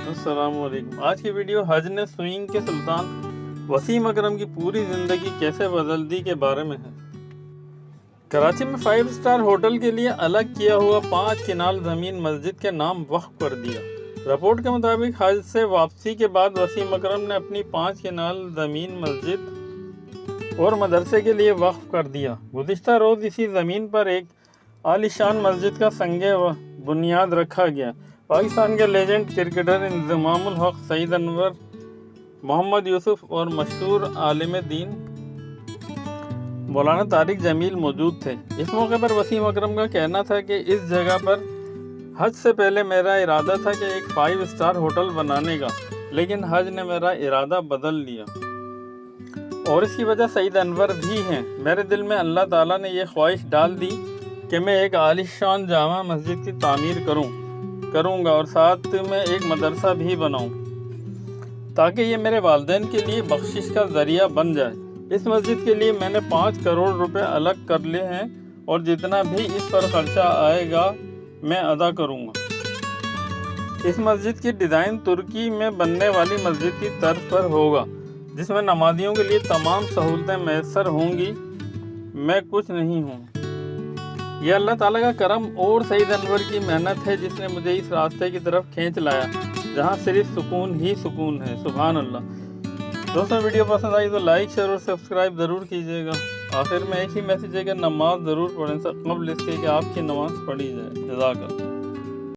السلام علیکم۔ آج کی ویڈیو حج نے سوئنگ کے سلطان وسیم اکرم کی پوری زندگی کیسے بدل دی کے بارے میں ہے۔ کراچی میں 5 اسٹار ہوٹل کے لیے الگ کیا ہوا 5 کنال زمین مسجد کے نام وقف کر دیا۔ رپورٹ کے مطابق حج سے واپسی کے بعد وسیم اکرم نے اپنی 5 کنال زمین مسجد اور مدرسے کے لیے وقف کر دیا۔ گزشتہ روز اسی زمین پر ایک عالی شان مسجد کا سنگ بنیاد رکھا گیا۔ پاکستان کے لیجنڈ کرکٹر انضمام الحق، سعید انور، محمد یوسف اور مشہور عالم دین مولانا طارق جمیل موجود تھے۔ اس موقع پر وسیم اکرم کا کہنا تھا کہ اس جگہ پر حج سے پہلے میرا ارادہ تھا کہ ایک 5 اسٹار ہوٹل بنانے کا، لیکن حج نے میرا ارادہ بدل لیا، اور اس کی وجہ سعید انور بھی ہیں۔ میرے دل میں اللہ تعالیٰ نے یہ خواہش ڈال دی کہ میں ایک عالی شان جامع مسجد کی تعمیر کروں گا اور ساتھ میں ایک مدرسہ بھی بناؤں، تاکہ یہ میرے والدین کے لیے بخشش کا ذریعہ بن جائے۔ اس مسجد کے لیے میں نے 5 کروڑ روپے الگ کر لیے ہیں، اور جتنا بھی اس پر خرچہ آئے گا میں ادا کروں گا۔ اس مسجد کی ڈیزائن ترکی میں بننے والی مسجد کی طرز پر ہوگا، جس میں نمازیوں کے لیے تمام سہولتیں میسر ہوں گی۔ میں کچھ نہیں ہوں، یہ اللہ تعالیٰ کا کرم اور سعید انور کی محنت ہے جس نے مجھے اس راستے کی طرف کھینچ لایا جہاں صرف سکون ہی سکون ہے۔ سبحان اللہ۔ دوستوں، ویڈیو پسند آئی تو لائک، شیئر اور سبسکرائب ضرور کیجیے گا۔ آخر میں ایک ہی میسیج ہے کہ نماز ضرور پڑھیں قبل اس کے کہ آپ کی نماز پڑھی جائے۔ جزاک اللہ۔